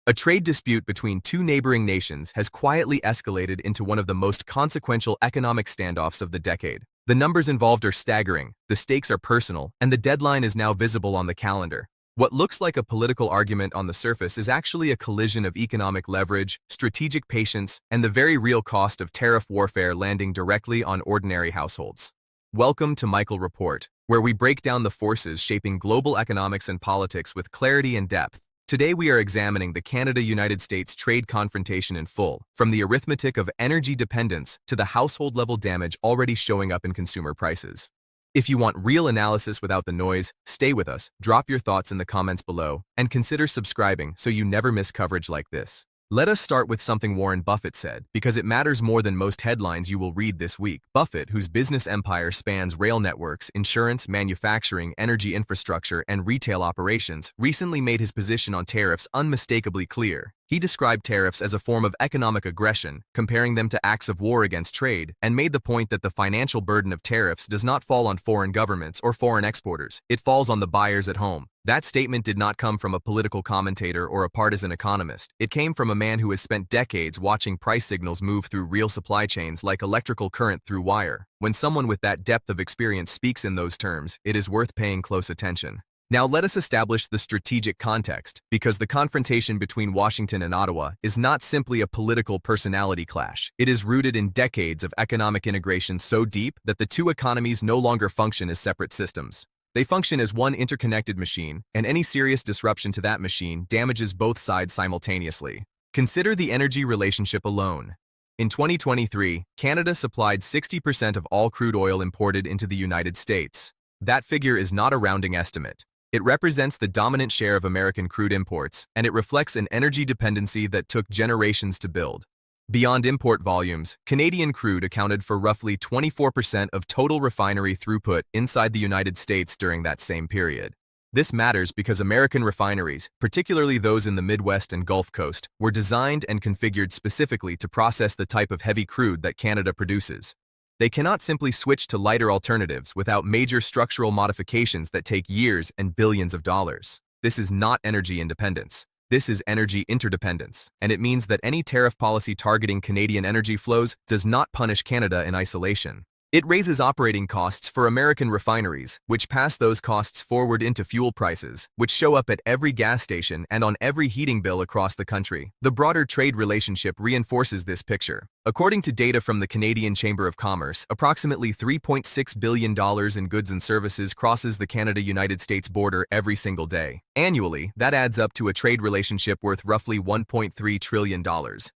A trade dispute between two neighboring nations has quietly escalated into one of the most consequential economic standoffs of the decade. The numbers involved are staggering, the stakes are personal, and the deadline is now visible on the calendar. What looks like a political argument on the surface is actually a collision of economic leverage, strategic patience, and the very real cost of tariff warfare landing directly on ordinary households. Welcome to Michael Report, where we break down the forces shaping global economics and politics with clarity and depth. Today we are examining the Canada-United States trade confrontation in full, from the arithmetic of energy dependence to the household-level damage already showing up in consumer prices. If you want real analysis without the noise, stay with us, drop your thoughts in the comments below, and consider subscribing so you never miss coverage like this. Let us start with something Warren Buffett said, because it matters more than most headlines you will read this week. Buffett, whose business empire spans rail networks, insurance, manufacturing, energy infrastructure, and retail operations, recently made his position on tariffs unmistakably clear. He described tariffs as a form of economic aggression, comparing them to acts of war against trade, and made the point that the financial burden of tariffs does not fall on foreign governments or foreign exporters, it falls on the buyers at home. That statement did not come from a political commentator or a partisan economist. It came from a man who has spent decades watching price signals move through real supply chains like electrical current through wire. When someone with that depth of experience speaks in those terms, it is worth paying close attention. Now let us establish the strategic context, because the confrontation between Washington and Ottawa is not simply a political personality clash. It is rooted in decades of economic integration so deep that the two economies no longer function as separate systems. They function as one interconnected machine, and any serious disruption to that machine damages both sides simultaneously. Consider the energy relationship alone. In 2023, Canada supplied 60% of all crude oil imported into the United States. That figure is not a rounding estimate. It represents the dominant share of American crude imports, and it reflects an energy dependency that took generations to build. Beyond import volumes, Canadian crude accounted for roughly 24% of total refinery throughput inside the United States during that same period. This matters because American refineries, particularly those in the Midwest and Gulf Coast, were designed and configured specifically to process the type of heavy crude that Canada produces. They cannot simply switch to lighter alternatives without major structural modifications that take years and billions of dollars. This is not energy independence. This is energy interdependence, and it means that any tariff policy targeting Canadian energy flows does not punish Canada in isolation. It raises operating costs for American refineries, which pass those costs forward into fuel prices, which show up at every gas station and on every heating bill across the country. The broader trade relationship reinforces this picture. According to data from the Canadian Chamber of Commerce, approximately $3.6 billion in goods and services crosses the Canada-United States border every single day. Annually, that adds up to a trade relationship worth roughly $1.3 trillion.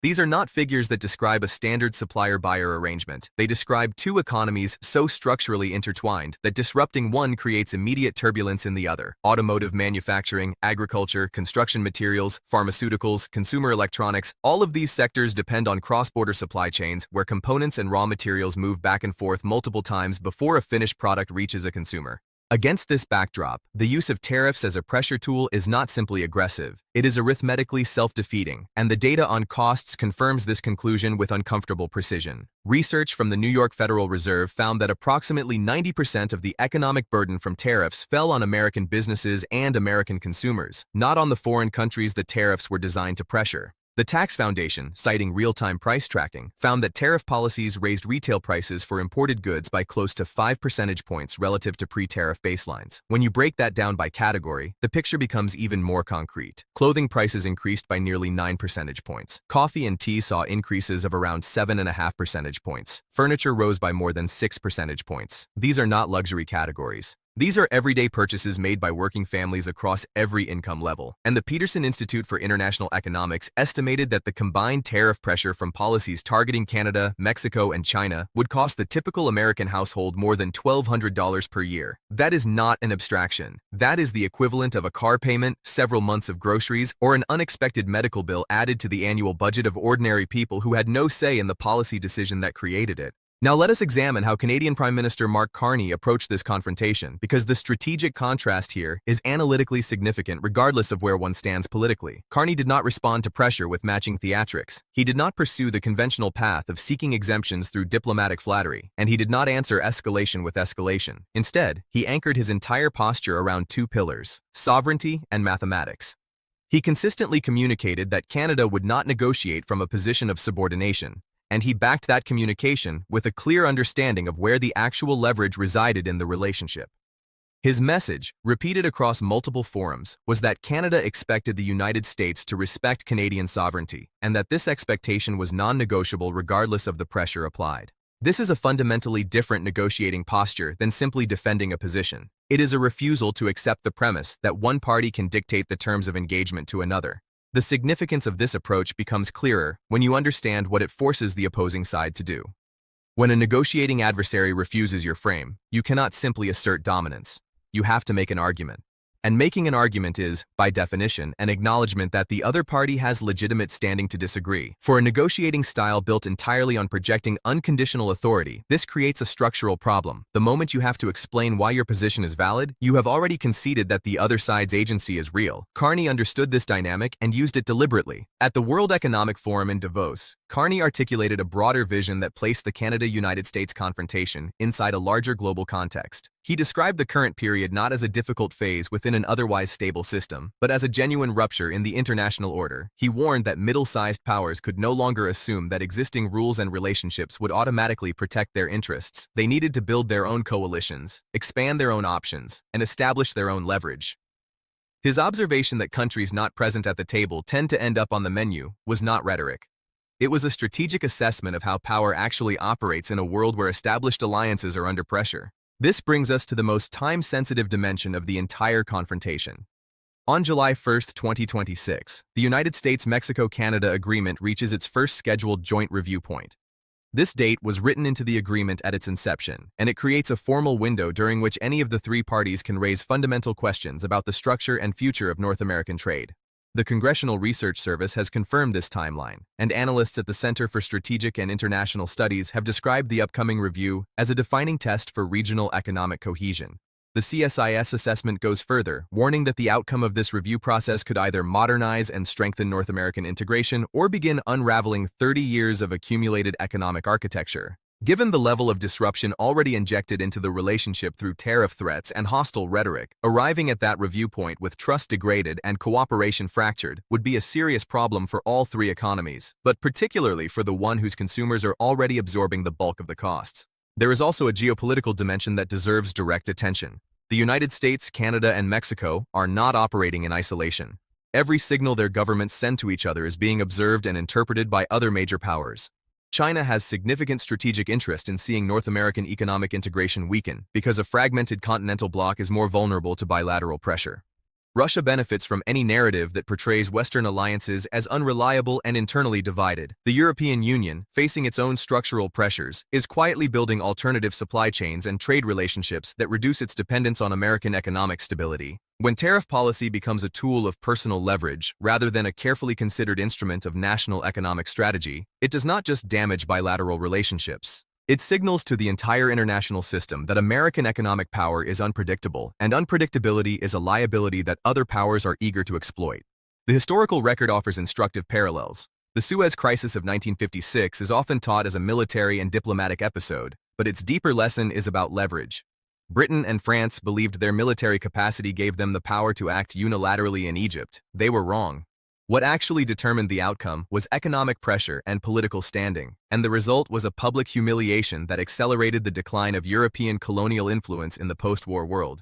These are not figures that describe a standard supplier-buyer arrangement. They describe two economies so structurally intertwined that disrupting one creates immediate turbulence in the other. Automotive manufacturing, agriculture, construction materials, pharmaceuticals, consumer electronics, all of these sectors depend on cross-border supply chains where components and raw materials move back and forth multiple times before a finished product reaches a consumer. Against this backdrop, the use of tariffs as a pressure tool is not simply aggressive, it is arithmetically self-defeating, and the data on costs confirms this conclusion with uncomfortable precision. Research from the New York Federal Reserve found that approximately 90% of the economic burden from tariffs fell on American businesses and American consumers, not on the foreign countries that tariffs were designed to pressure. The Tax Foundation, citing real-time price tracking, found that tariff policies raised retail prices for imported goods by close to 5 percentage points relative to pre-tariff baselines. When you break that down by category, the picture becomes even more concrete. Clothing prices increased by nearly 9 percentage points. Coffee and tea saw increases of around 7.5 percentage points. Furniture rose by more than 6 percentage points. These are not luxury categories. These are everyday purchases made by working families across every income level, and the Peterson Institute for International Economics estimated that the combined tariff pressure from policies targeting Canada, Mexico, and China would cost the typical American household more than $1,200 per year. That is not an abstraction. That is the equivalent of a car payment, several months of groceries, or an unexpected medical bill added to the annual budget of ordinary people who had no say in the policy decision that created it. Now let us examine how Canadian Prime Minister Mark Carney approached this confrontation, because the strategic contrast here is analytically significant regardless of where one stands politically. Carney did not respond to pressure with matching theatrics. He did not pursue the conventional path of seeking exemptions through diplomatic flattery, and he did not answer escalation with escalation. Instead, he anchored his entire posture around two pillars: sovereignty and mathematics. He consistently communicated that Canada would not negotiate from a position of subordination, and he backed that communication with a clear understanding of where the actual leverage resided in the relationship. His message, repeated across multiple forums, was that Canada expected the United States to respect Canadian sovereignty, and that this expectation was non-negotiable regardless of the pressure applied. This is a fundamentally different negotiating posture than simply defending a position. It is a refusal to accept the premise that one party can dictate the terms of engagement to another. The significance of this approach becomes clearer when you understand what it forces the opposing side to do. When a negotiating adversary refuses your frame, you cannot simply assert dominance. You have to make an argument. And making an argument is, by definition, an acknowledgement that the other party has legitimate standing to disagree. For a negotiating style built entirely on projecting unconditional authority, this creates a structural problem. The moment you have to explain why your position is valid, you have already conceded that the other side's agency is real. Carney understood this dynamic and used it deliberately. At the World Economic Forum in Davos, Carney articulated a broader vision that placed the Canada-United States confrontation inside a larger global context. He described the current period not as a difficult phase within an otherwise stable system, but as a genuine rupture in the international order. He warned that middle-sized powers could no longer assume that existing rules and relationships would automatically protect their interests. They needed to build their own coalitions, expand their own options, and establish their own leverage. His observation that countries not present at the table tend to end up on the menu was not rhetoric. It was a strategic assessment of how power actually operates in a world where established alliances are under pressure. This brings us to the most time-sensitive dimension of the entire confrontation. On July 1, 2026, the United States-Mexico-Canada Agreement reaches its first scheduled joint review point. This date was written into the agreement at its inception, and it creates a formal window during which any of the three parties can raise fundamental questions about the structure and future of North American trade. The Congressional Research Service has confirmed this timeline, and analysts at the Center for Strategic and International Studies have described the upcoming review as a defining test for regional economic cohesion. The CSIS assessment goes further, warning that the outcome of this review process could either modernize and strengthen North American integration or begin unraveling 30 years of accumulated economic architecture. Given the level of disruption already injected into the relationship through tariff threats and hostile rhetoric, arriving at that review point with trust degraded and cooperation fractured would be a serious problem for all three economies, but particularly for the one whose consumers are already absorbing the bulk of the costs. There is also a geopolitical dimension that deserves direct attention. The United States, Canada, and Mexico are not operating in isolation. Every signal their governments send to each other is being observed and interpreted by other major powers. China has significant strategic interest in seeing North American economic integration weaken because a fragmented continental bloc is more vulnerable to bilateral pressure. Russia benefits from any narrative that portrays Western alliances as unreliable and internally divided. The European Union, facing its own structural pressures, is quietly building alternative supply chains and trade relationships that reduce its dependence on American economic stability. When tariff policy becomes a tool of personal leverage rather than a carefully considered instrument of national economic strategy, it does not just damage bilateral relationships. It signals to the entire international system that American economic power is unpredictable, and unpredictability is a liability that other powers are eager to exploit. The historical record offers instructive parallels. The Suez Crisis of 1956 is often taught as a military and diplomatic episode, but its deeper lesson is about leverage. Britain and France believed their military capacity gave them the power to act unilaterally in Egypt. They were wrong. What actually determined the outcome was economic pressure and political standing, and the result was a public humiliation that accelerated the decline of European colonial influence in the post-war world.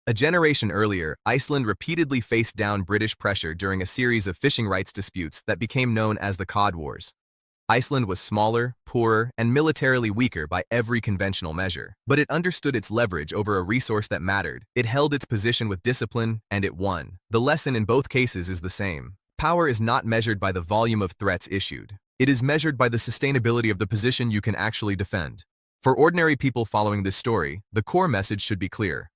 A generation earlier, Iceland repeatedly faced down British pressure during a series of fishing rights disputes that became known as the Cod Wars. Iceland was smaller, poorer, and militarily weaker by every conventional measure, but it understood its leverage over a resource that mattered. It held its position with discipline, and it won. The lesson in both cases is the same. Power is not measured by the volume of threats issued. It is measured by the sustainability of the position you can actually defend. For ordinary people following this story, the core message should be clear.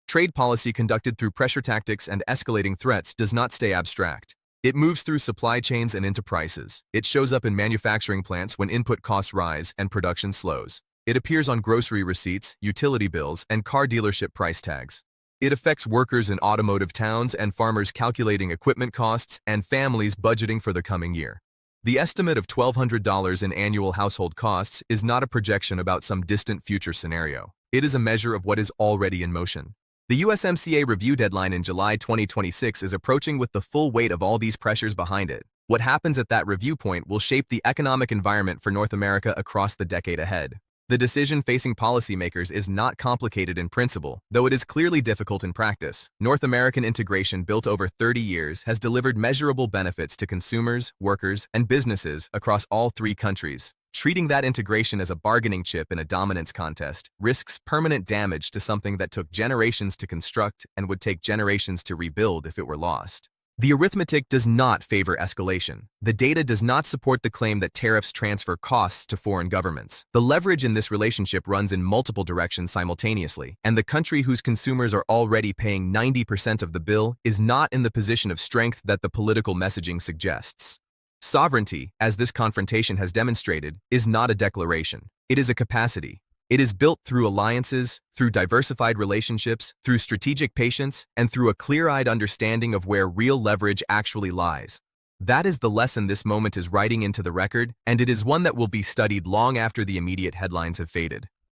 Trade policy conducted through pressure tactics and escalating threats does not stay abstract. It moves through supply chains and into prices. It shows up in manufacturing plants when input costs rise and production slows. It appears on grocery receipts, utility bills, and car dealership price tags. It affects workers in automotive towns and farmers calculating equipment costs and families budgeting for the coming year. The estimate of $1,200 in annual household costs is not a projection about some distant future scenario. It is a measure of what is already in motion. The USMCA review deadline in July 2026 is approaching with the full weight of all these pressures behind it. What happens at that review point will shape the economic environment for North America across the decade ahead. The decision facing policymakers is not complicated in principle, though it is clearly difficult in practice. North American integration built over 30 years has delivered measurable benefits to consumers, workers, and businesses across all three countries. Treating that integration as a bargaining chip in a dominance contest risks permanent damage to something that took generations to construct and would take generations to rebuild if it were lost. The arithmetic does not favor escalation. The data does not support the claim that tariffs transfer costs to foreign governments. The leverage in this relationship runs in multiple directions simultaneously, and the country whose consumers are already paying 90% of the bill is not in the position of strength that the political messaging suggests. Sovereignty, as this confrontation has demonstrated, is not a declaration. It is a capacity. It is built through alliances, through diversified relationships, through strategic patience, and through a clear-eyed understanding of where real leverage actually lies. That is the lesson this moment is writing into the record, and it is one that will be studied long after the immediate headlines have faded.